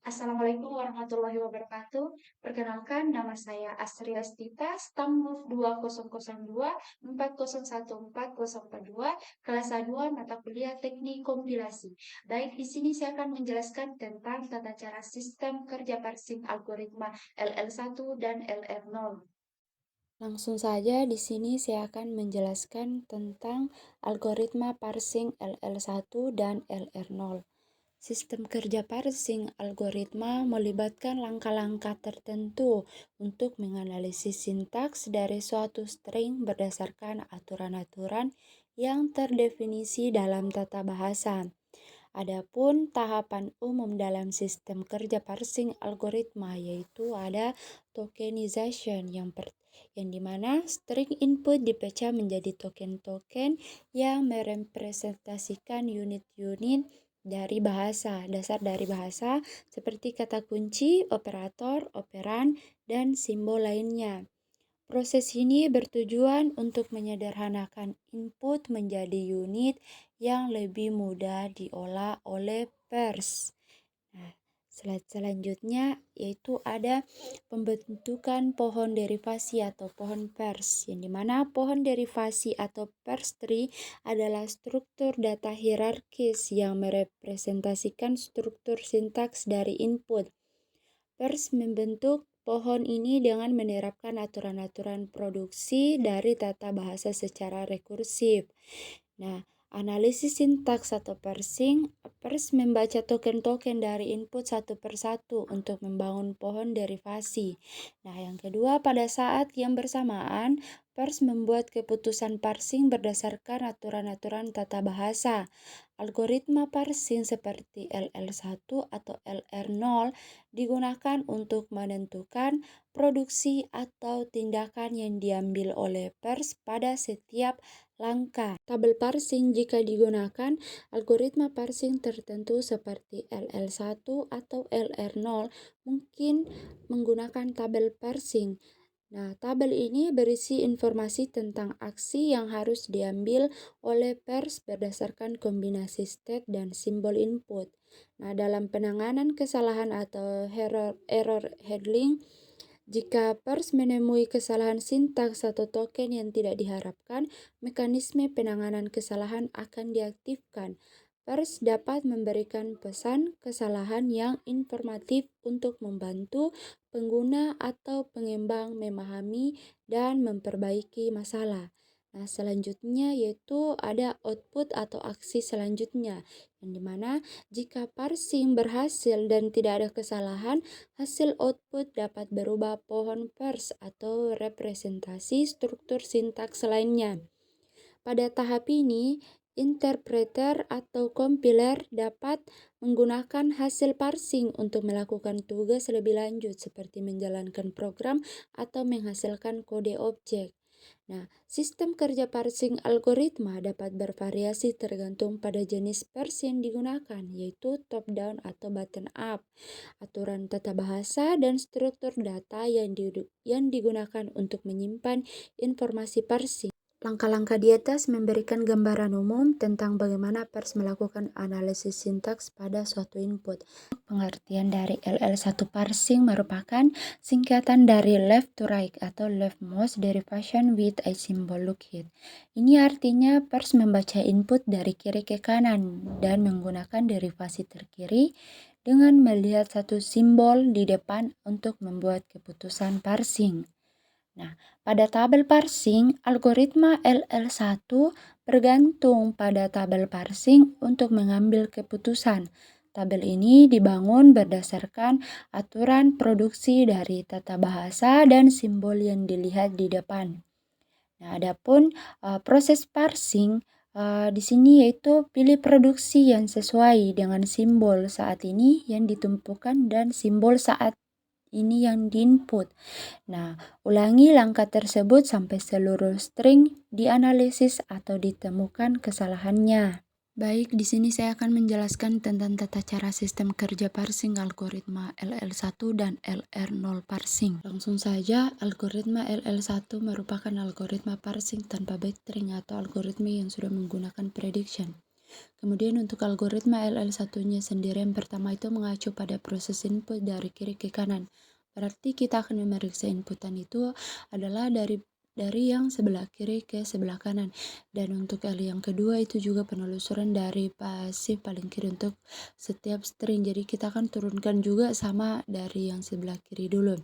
Assalamualaikum warahmatullahi wabarakatuh. Perkenalkan, nama saya Astri Astita, stam MUF 200240140402, kelas A2 mata kuliah Teknik Kompilasi. Baik, di sini saya akan menjelaskan tentang tata cara sistem kerja parsing algoritma LL1 dan LR0. Langsung saja di sini saya akan menjelaskan tentang algoritma parsing LL1 dan LR0. Sistem kerja parsing algoritma melibatkan langkah-langkah tertentu untuk menganalisis sintaks dari suatu string berdasarkan aturan-aturan yang terdefinisi dalam tata bahasa. Adapun tahapan umum dalam sistem kerja parsing algoritma yaitu ada tokenization yang dimana string input dipecah menjadi token-token yang merepresentasikan unit-unit dari bahasa, dasar dari bahasa seperti kata kunci, operator, operan, dan simbol lainnya. Proses ini bertujuan untuk menyederhanakan input menjadi unit yang lebih mudah diolah oleh pers. Nah, slide selanjutnya yaitu ada pembentukan pohon derivasi atau pohon pers, yang dimana pohon derivasi atau pers tree adalah struktur data hierarkis yang merepresentasikan struktur sintaks dari input. Pers membentuk pohon ini dengan menerapkan aturan-aturan produksi dari tata bahasa secara rekursif. Nah, analisis sintaks atau parsing, pers membaca token-token dari input satu persatu untuk membangun pohon derivasi. Nah, yang kedua, pada saat yang bersamaan, pers membuat keputusan parsing berdasarkan aturan-aturan tata bahasa. Algoritma parsing seperti LL1 atau LR0 digunakan untuk menentukan produksi atau tindakan yang diambil oleh pers pada setiap langkah. Tabel parsing jika digunakan algoritma parsing tertentu seperti LL1 atau LR0 mungkin menggunakan tabel parsing. Nah, tabel ini berisi informasi tentang aksi yang harus diambil oleh pers berdasarkan kombinasi state dan simbol input. Nah, dalam penanganan kesalahan atau error handling, jika pers menemui kesalahan sintaks atau token yang tidak diharapkan, mekanisme penanganan kesalahan akan diaktifkan. Pers dapat memberikan pesan kesalahan yang informatif untuk membantu pengguna atau pengembang memahami dan memperbaiki masalah. Nah, selanjutnya yaitu ada output atau aksi selanjutnya, yang dimana jika parsing berhasil dan tidak ada kesalahan, hasil output dapat berubah pohon pers atau representasi struktur sintaks lainnya. Pada tahap ini, interpreter atau compiler dapat menggunakan hasil parsing untuk melakukan tugas lebih lanjut seperti menjalankan program atau menghasilkan kode objek. Nah, sistem kerja parsing algoritma dapat bervariasi tergantung pada jenis pers yang digunakan, yaitu top-down atau bottom-up, aturan tata bahasa, dan struktur data yang digunakan untuk menyimpan informasi parsing. Langkah-langkah di atas memberikan gambaran umum tentang bagaimana pers melakukan analisis sintaks pada suatu input. Pengertian dari LL1 parsing merupakan singkatan dari left to right atau leftmost derivation with a symbol lookup. Ini artinya pers membaca input dari kiri ke kanan dan menggunakan derivasi terkiri dengan melihat satu simbol di depan untuk membuat keputusan parsing. Nah, pada tabel parsing, algoritma LL1 bergantung pada tabel parsing untuk mengambil keputusan. Tabel ini dibangun berdasarkan aturan produksi dari tata bahasa dan simbol yang dilihat di depan. Nah, adapun proses parsing di sini yaitu pilih produksi yang sesuai dengan simbol saat ini yang ditumpukan dan simbol saat ini yang diinput. Nah, ulangi langkah tersebut sampai seluruh string dianalisis atau ditemukan kesalahannya. Baik, di sini saya akan menjelaskan tentang tata cara sistem kerja parsing algoritma LL1 dan LR0 parsing. Langsung saja, algoritma LL1 merupakan algoritma parsing tanpa backtracking atau algoritma yang sudah menggunakan prediction. Kemudian untuk algoritma LL1-nya sendiri yang pertama itu mengacu pada proses input dari kiri ke kanan. Berarti kita akan memeriksa inputan itu adalah dari yang sebelah kiri ke sebelah kanan. Dan untuk L yang kedua itu juga penelusuran dari pasif paling kiri untuk setiap string. Jadi kita akan turunkan juga sama dari yang sebelah kiri dulu.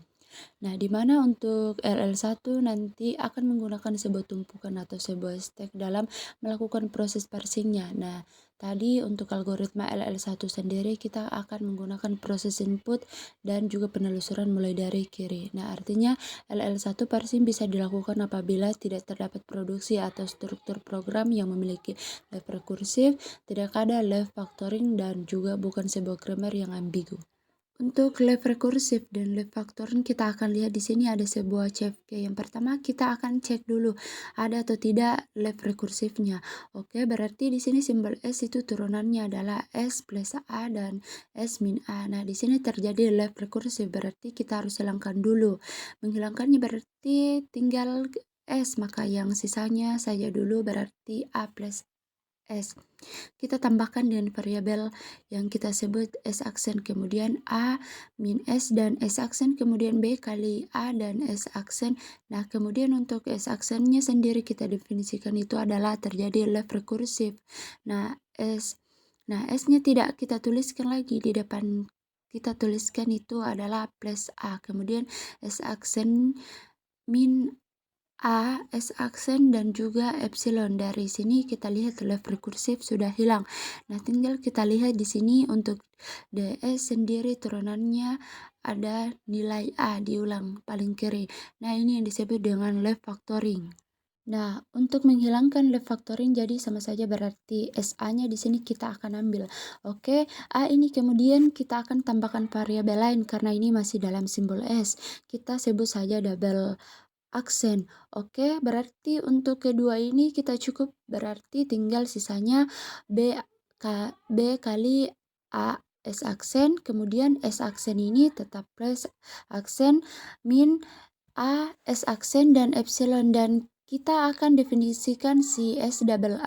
Nah, di mana untuk LL1 nanti akan menggunakan sebuah tumpukan atau sebuah stack dalam melakukan proses parsingnya. Nah, tadi untuk algoritma LL1 sendiri kita akan menggunakan proses input dan juga penelusuran mulai dari kiri. Nah, artinya LL1 parsing bisa dilakukan apabila tidak terdapat produksi atau struktur program yang memiliki left rekursif, tidak ada left factoring, dan juga bukan sebuah grammar yang ambigu. Untuk left rekursif dan left factoring kita akan lihat di sini ada sebuah CFG. Yang pertama kita akan cek dulu ada atau tidak left rekursifnya. Oke, berarti di sini simbol S itu turunannya adalah S plus A dan S min A. Nah, di sini terjadi left rekursif, berarti kita harus hilangkan dulu. Menghilangkannya berarti tinggal S, maka yang sisanya saja dulu berarti A plus S. Kita tambahkan dengan variabel yang kita sebut S aksen, kemudian A min S dan S aksen, kemudian B kali A dan S aksen. Nah, kemudian untuk S aksennya sendiri kita definisikan itu adalah terjadi left rekursif. Nah, S-nya tidak kita tuliskan lagi di depan, kita tuliskan itu adalah plus A, kemudian S aksen min A, S aksen, dan juga epsilon. Dari sini kita lihat left rekursif sudah hilang. Nah, tinggal kita lihat di sini untuk DS sendiri turunannya ada nilai A diulang paling kiri. Nah, ini yang disebut dengan left factoring. Nah, untuk menghilangkan left factoring jadi sama saja berarti SA-nya di sini kita akan ambil. Oke, A ini kemudian kita akan tambahkan variabel lain karena ini masih dalam simbol S. Kita sebut saja double aksen. Oke, berarti untuk kedua ini kita cukup, berarti tinggal sisanya B kali A S aksen, kemudian S aksen ini tetap plus aksen min A S aksen dan epsilon, dan kita akan definisikan si S double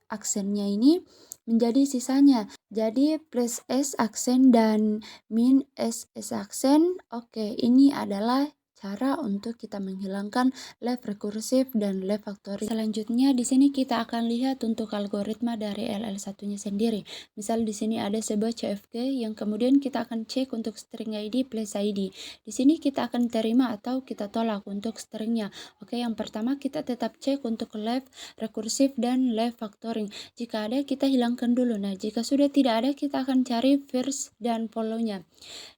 aksennya ini menjadi sisanya. Jadi plus S aksen dan min S aksen. Oke, ini adalah cara untuk kita menghilangkan left rekursif dan left factoring. Selanjutnya di sini kita akan lihat untuk algoritma dari LL1-nya sendiri. Misal di sini ada sebuah CFG yang kemudian kita akan cek untuk string ID plus ID. Di sini kita akan terima atau kita tolak untuk stringnya. Oke, yang pertama kita tetap cek untuk left rekursif dan left factoring. Jika ada kita hilangkan dulu. Nah, jika sudah tidak ada kita akan cari first dan follow-nya.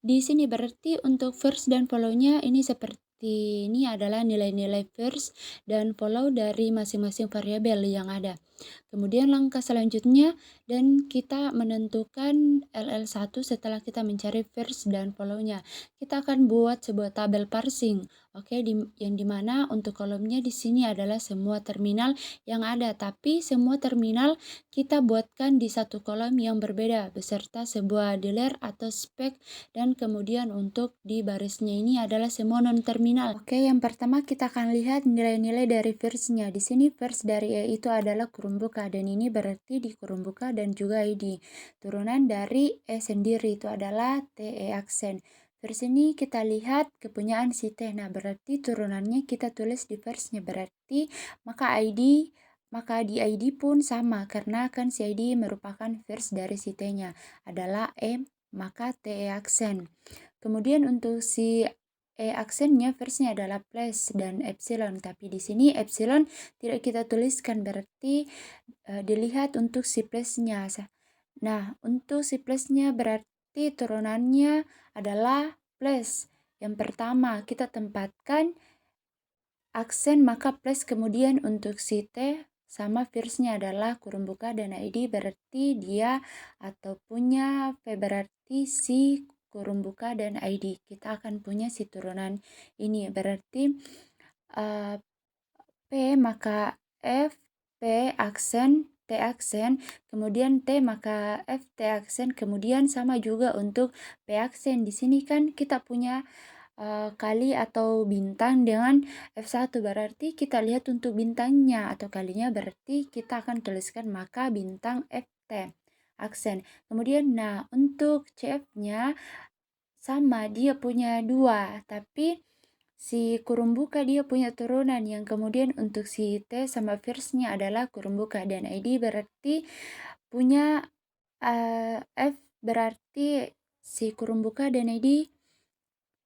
Di sini berarti untuk first dan follow-nya ini seperti ini adalah nilai-nilai first dan follow dari masing-masing variabel yang ada. Kemudian langkah selanjutnya dan kita menentukan LL1 setelah kita mencari first dan follow-nya. Kita akan buat sebuah tabel parsing. Oke, yang dimana untuk kolomnya di sini adalah semua terminal yang ada, tapi semua terminal kita buatkan di satu kolom yang berbeda beserta sebuah dealer atau spek, dan kemudian untuk di barisnya ini adalah semua non terminal. Oke, yang pertama kita akan lihat nilai-nilai dari first-nya. Di sini first dari E itu adalah kurung buka, dan ini berarti di kurung buka dan juga ID. Turunan dari E sendiri itu adalah TE aksen. First ini kita lihat kepunyaan si T. Nah, berarti turunannya kita tulis di first-nya, berarti maka di ID pun sama karena kan si ID merupakan first dari si T-nya adalah E, maka TE aksen. Kemudian untuk si E aksennya first-nya adalah plus dan epsilon, tapi di sini epsilon tidak kita tuliskan, berarti dilihat untuk si plus-nya. Nah, untuk si plus-nya berarti turunannya adalah plus. Yang pertama kita tempatkan aksen maka plus, kemudian untuk si T sama first-nya adalah kurung buka dan ID, berarti dia atau punya V berarti si kurung buka dan ID. Kita akan punya si turunan ini, berarti P maka F P aksen T aksen, kemudian T maka F T aksen, kemudian sama juga untuk P aksen. Di sini kan kita punya kali atau bintang dengan F1, berarti kita lihat untuk bintangnya atau kalinya, berarti kita akan tuliskan maka bintang F T aksen. Kemudian untuk CF-nya sama, dia punya 2, tapi si kurung buka dia punya turunan, yang kemudian untuk si T sama firstnya adalah kurung buka, dan ID berarti punya F berarti si kurung buka dan ID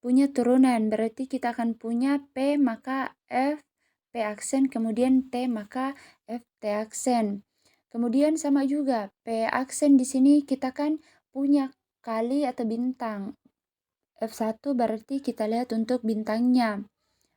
punya turunan, berarti kita akan punya P maka F P aksen, kemudian T maka F T aksen. Kemudian sama juga P aksen di sini kita kan punya kali atau bintang. F1 berarti kita lihat untuk bintangnya.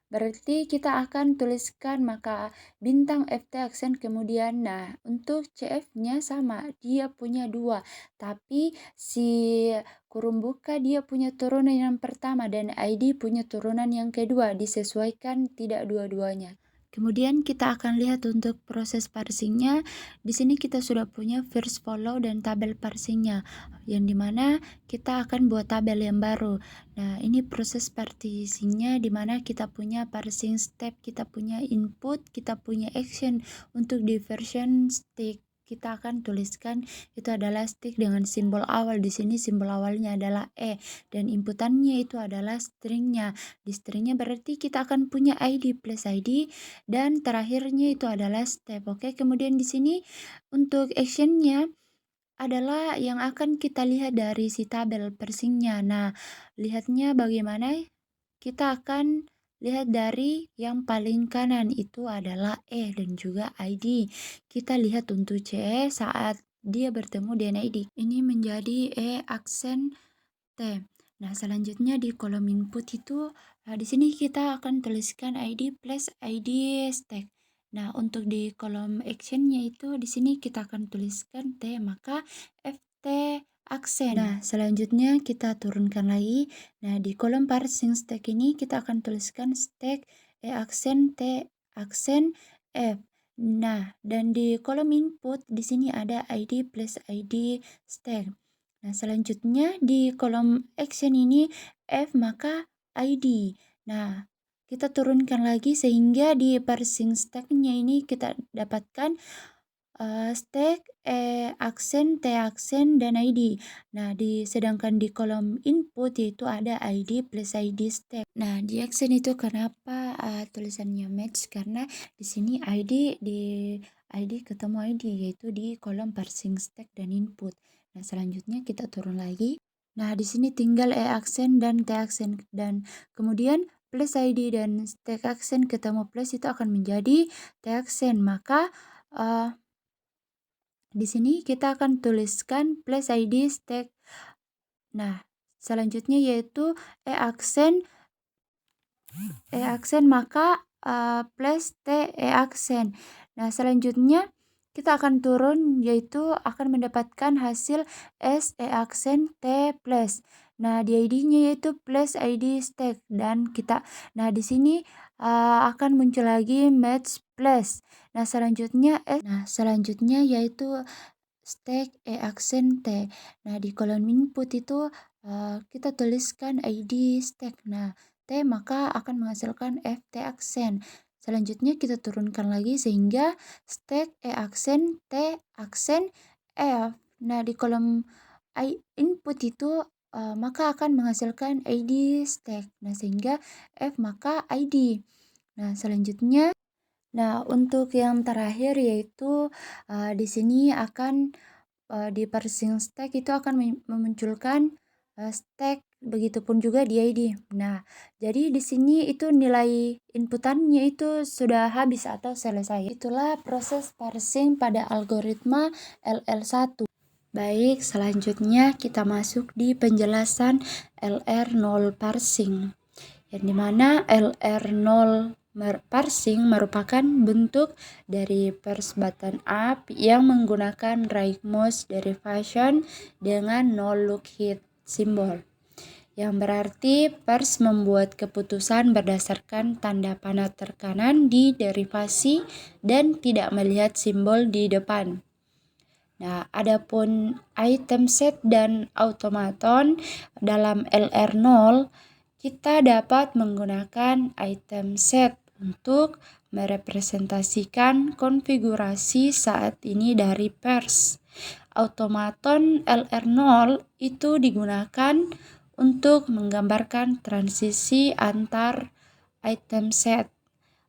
Berarti kita akan tuliskan maka bintang FT aksen, kemudian untuk CF-nya sama, dia punya 2, tapi si kurung buka dia punya turunan yang pertama dan ID punya turunan yang kedua, disesuaikan tidak dua-duanya. Kemudian kita akan lihat untuk proses parsingnya. Di sini kita sudah punya first follow dan tabel parsingnya, yang dimana kita akan buat tabel yang baru. Nah, ini proses parsingnya, dimana kita punya parsing step, kita punya input, kita punya action. Untuk di version stick kita akan tuliskan itu adalah stick dengan simbol awal. Di sini simbol awalnya adalah E dan inputannya itu adalah stringnya. Di stringnya berarti kita akan punya ID plus ID dan terakhirnya itu adalah step. Oke, kemudian di sini untuk actionnya adalah yang akan kita lihat dari si tabel parsingnya. Nah, lihatnya bagaimana? Kita akan lihat dari yang paling kanan itu adalah E dan juga ID. Kita lihat untuk CE saat dia bertemu dengan ID. Ini menjadi E aksen T. Nah, selanjutnya di kolom input itu di sini kita akan tuliskan ID plus ID stack. Nah, untuk di kolom actionnya itu di sini kita akan tuliskan T maka FT aksen. Nah, selanjutnya kita turunkan lagi. Nah, di kolom parsing stack ini kita akan tuliskan stack E aksen T aksen F. Nah, dan di kolom input di sini ada ID plus ID stack. Nah, selanjutnya di kolom action ini F maka ID. Nah, kita turunkan lagi sehingga di parsing stack-nya ini kita dapatkan stack E aksen, T aksen, dan ID. Nah, sedangkan di kolom input yaitu ada ID plus ID stack. Nah, di action itu kenapa tulisannya match? Karena di sini ID ketemu ID yaitu di kolom parsing stack dan input. Nah, selanjutnya kita turun lagi. Nah, di sini tinggal E aksen dan T aksen, dan kemudian plus ID dan stack aksen ketemu plus itu akan menjadi T aksen. Maka di sini kita akan tuliskan plus ID stack. Nah, selanjutnya yaitu E aksen maka plus T E aksen. Nah, selanjutnya kita akan turun yaitu akan mendapatkan hasil S E aksen T plus. Nah, di ID-nya yaitu plus ID stack, dan nah di sini akan muncul lagi match plus. Nah, selanjutnya yaitu stack E aksen T. Nah, di kolom input itu kita tuliskan ID stack. Nah, T maka akan menghasilkan FT aksen. Selanjutnya kita turunkan lagi sehingga stack E aksen T aksen F. Nah, di kolom input itu maka akan menghasilkan ID stack. Nah, sehingga F maka ID. Nah, selanjutnya untuk yang terakhir yaitu di sini akan di parsing stack itu akan memunculkan stack, begitupun juga di ID. Nah, jadi di sini itu nilai inputannya itu sudah habis atau selesai. Itulah proses parsing pada algoritma LL1. Baik, selanjutnya kita masuk di penjelasan LR0 parsing, yang dimana LR0 parsing merupakan bentuk dari parse button up yang menggunakan right mouse derivation dengan no look hit symbol, yang berarti parse membuat keputusan berdasarkan tanda panah terkanan di derivasi dan tidak melihat simbol di depan. Nah, adapun item set dan automaton dalam LR0, kita dapat menggunakan item set untuk merepresentasikan konfigurasi saat ini dari parse. automaton LR0 itu digunakan untuk menggambarkan transisi antar item set.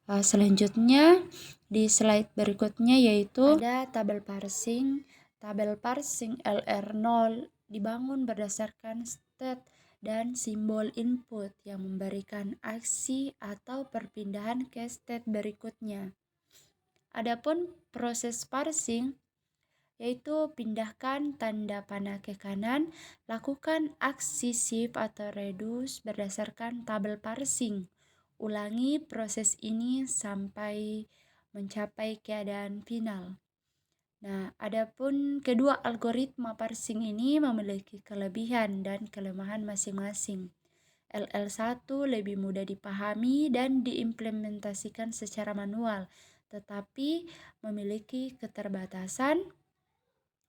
Selanjutnya di slide berikutnya yaitu ada tabel parsing. Tabel parsing LR0 dibangun berdasarkan state dan simbol input yang memberikan aksi atau perpindahan ke state berikutnya. Adapun proses parsing yaitu pindahkan tanda panah ke kanan, lakukan aksi shift atau reduce berdasarkan tabel parsing. Ulangi proses ini sampai mencapai keadaan final. Nah, adapun kedua algoritma parsing ini memiliki kelebihan dan kelemahan masing-masing. LL1 lebih mudah dipahami dan diimplementasikan secara manual, tetapi memiliki keterbatasan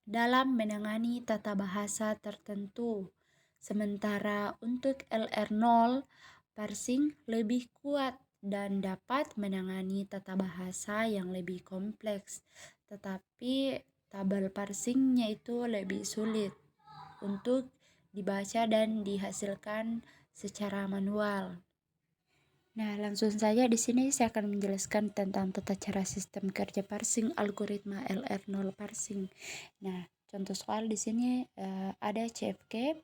dalam menangani tata bahasa tertentu. Sementara untuk LR0, parsing lebih kuat dan dapat menangani tata bahasa yang lebih kompleks, tetapi tabel parsingnya itu lebih sulit untuk dibaca dan dihasilkan secara manual. Nah, langsung saja di sini saya akan menjelaskan tentang tata cara sistem kerja parsing algoritma LR0 parsing. Nah, contoh soal di sini ada CFK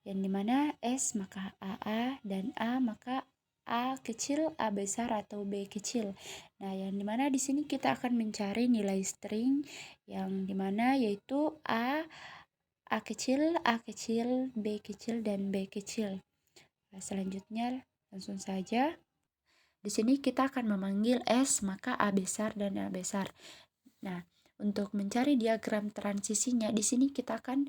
yang dimana S maka AA dan A maka A kecil, A besar atau B kecil. Nah, yang dimana di sini kita akan mencari nilai string yang dimana yaitu A kecil, B kecil, dan B kecil. Nah, selanjutnya langsung saja. Di sini kita akan memanggil S maka A besar dan A besar. Nah, untuk mencari diagram transisinya, di sini kita akan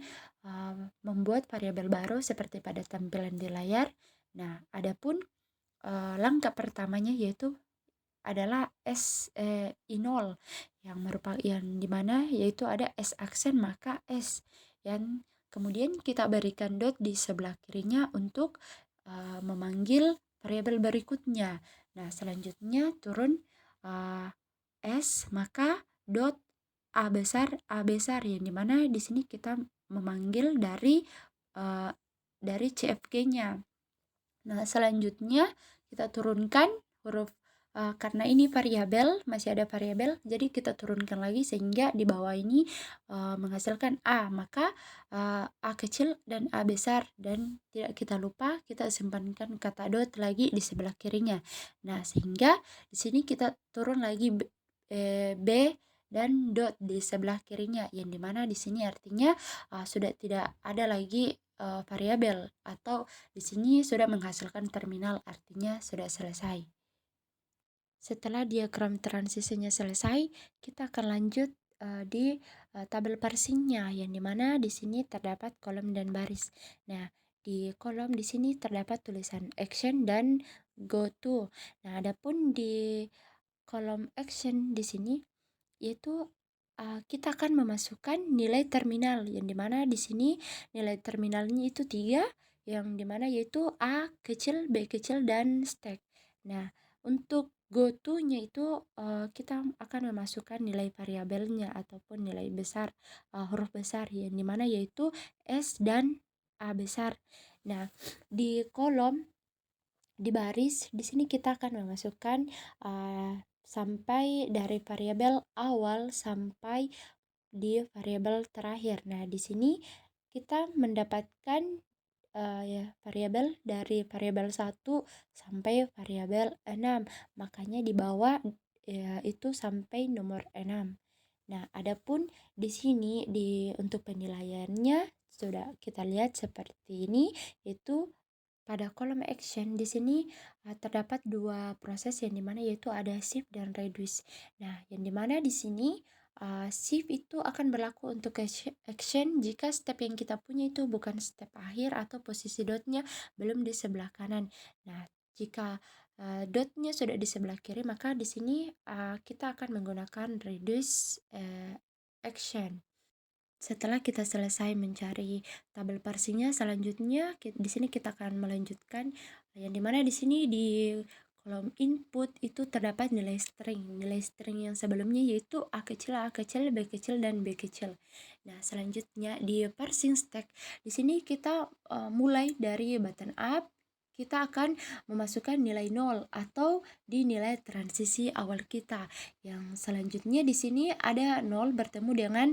membuat variabel baru seperti pada tampilan di layar. Nah, adapun langkah pertamanya yaitu adalah I0 yang dimana yaitu ada S aksen maka S yang kemudian kita berikan dot di sebelah kirinya untuk memanggil variabel berikutnya. Nah, selanjutnya turun S maka dot A besar yang dimana di sini kita memanggil dari CFG-nya. Nah, selanjutnya kita turunkan huruf karena ini variabel, masih ada variabel, jadi kita turunkan lagi sehingga di bawah ini menghasilkan A, maka A kecil dan A besar, dan tidak kita lupa kita simpankan kata dot lagi di sebelah kirinya. Nah, sehingga di sini kita turun lagi B dan dot di sebelah kirinya, yang dimana di sini artinya sudah tidak ada lagi variabel, atau di sini sudah menghasilkan terminal, artinya sudah selesai. Setelah diagram transisinya selesai, kita akan lanjut di tabel parsingnya, yang dimana di sini terdapat kolom dan baris. Nah, di kolom di sini terdapat tulisan action dan go to. Nah, adapun di kolom action di sini yaitu kita akan memasukkan nilai terminal, yang dimana di sini nilai terminalnya itu 3, yang dimana yaitu A kecil, B kecil, dan stack. Nah, untuk go to-nya itu kita akan memasukkan nilai variabelnya ataupun nilai besar, huruf besar, yang dimana yaitu S dan A besar. Nah, di kolom di baris di sini kita akan memasukkan sampai dari variabel awal sampai di variabel terakhir. Nah, di sini kita mendapatkan variabel dari variabel 1 sampai variabel 6. Makanya di bawah itu sampai nomor 6. Nah, adapun di sini untuk penilaiannya sudah kita lihat seperti ini, yaitu pada kolom action di sini terdapat 2 proses, yang dimana yaitu ada shift dan reduce. Nah, yang dimana di sini shift itu akan berlaku untuk action jika step yang kita punya itu bukan step akhir atau posisi dotnya belum di sebelah kanan. Nah, jika dotnya sudah di sebelah kiri, maka di sini kita akan menggunakan reduce action. Setelah kita selesai mencari tabel parsingnya, selanjutnya di sini kita akan melanjutkan, yang dimana di sini di kolom input itu terdapat nilai string. Nilai string yang sebelumnya yaitu A kecil, B kecil, dan B kecil. Nah, selanjutnya di parsing stack. Di sini kita mulai dari button up, kita akan memasukkan nilai 0 atau di nilai transisi awal kita. Yang selanjutnya di sini ada 0 bertemu dengan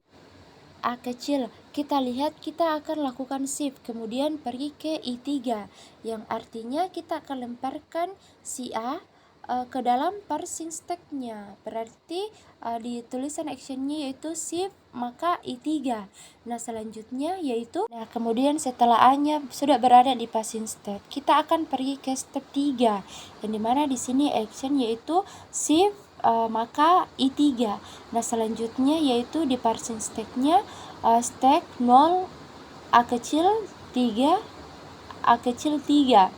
A kecil. Kita lihat kita akan lakukan shift, kemudian pergi ke I3, yang artinya kita akan lemparkan si A ke dalam parsing stack-nya. Berarti di tulisan actionnya yaitu shift maka I3. Nah, selanjutnya yaitu, kemudian setelah A-nya sudah berada di parsing stack, kita akan pergi ke step 3, yang dimana di sini action yaitu shift maka I3. Nah, selanjutnya yaitu di parsing stack-nya stack 0 A kecil 3 A kecil 3,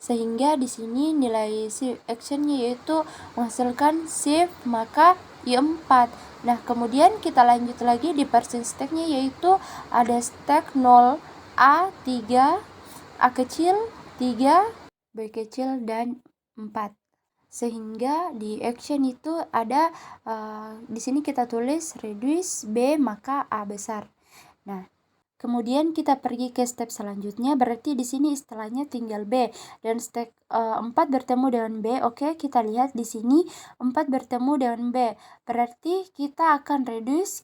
sehingga di sini nilai shift actionnya yaitu menghasilkan shift maka I4. Nah, kemudian kita lanjut lagi di parsing stack-nya yaitu ada stack 0 A 3 A kecil 3 B kecil dan 4. Sehingga di action itu ada di sini kita tulis reduce B maka A besar. Nah, kemudian kita pergi ke step selanjutnya, berarti di sini istilahnya tinggal B dan step 4 bertemu dengan B. Oke, kita lihat di sini 4 bertemu dengan B. Berarti kita akan reduce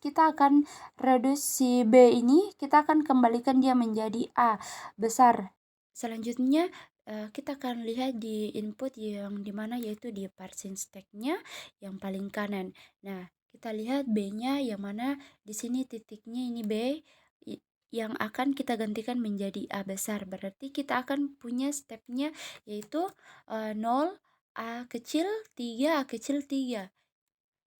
si B ini, kita akan kembalikan dia menjadi A besar. Selanjutnya kita akan lihat di input yang dimana yaitu di parsing stack-nya yang paling kanan. Nah, kita lihat B-nya yang mana di sini titiknya ini B yang akan kita gantikan menjadi A besar. Berarti kita akan punya step-nya yaitu 0 A kecil 3 A kecil 3.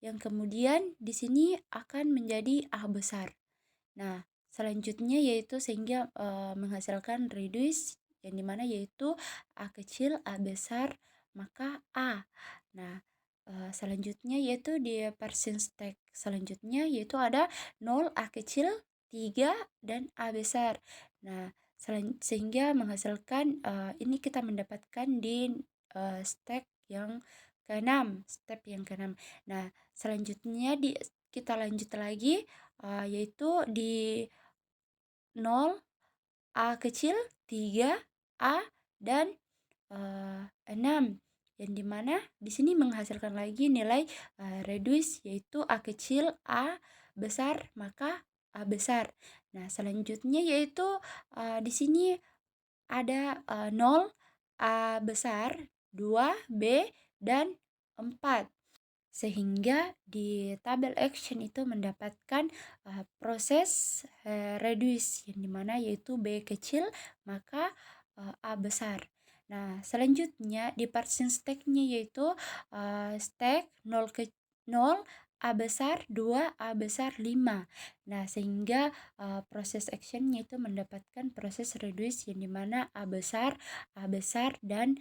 Yang kemudian di sini akan menjadi A besar. Nah, selanjutnya yaitu sehingga menghasilkan reduce yang dimana yaitu A kecil A besar maka A. Nah, selanjutnya yaitu di parsing stack selanjutnya yaitu ada 0 A kecil 3 dan A besar. Nah, sehingga menghasilkan ini kita mendapatkan di stack yang ke-6, step yang ke-6. Nah, selanjutnya kita lanjut lagi yaitu di 0 A kecil 3 A dan 6, yang dimana di sini menghasilkan lagi nilai reduce yaitu A kecil A besar maka A besar. Nah, selanjutnya yaitu di sini ada 0 A besar 2 B dan 4. Sehingga di tabel action itu mendapatkan proses reduce yang dimana yaitu B kecil maka A besar. Nah, selanjutnya di parsing stack-nya yaitu stack 0 A besar 2 A besar 5. Nah, sehingga proses action-nya itu mendapatkan proses reduce yang dimana A besar dan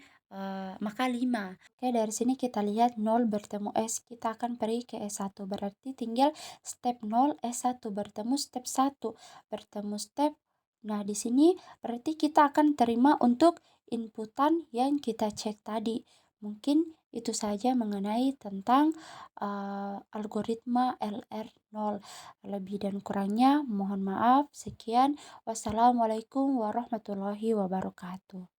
maka 5. Oke, dari sini kita lihat 0 bertemu S, kita akan pergi ke S1, berarti tinggal step 0 S1 bertemu step 1 bertemu step. Nah, di sini berarti kita akan terima untuk inputan yang kita cek tadi. Mungkin itu saja mengenai tentang algoritma LR0. Lebih dan kurangnya mohon maaf. Sekian. Wassalamualaikum warahmatullahi wabarakatuh.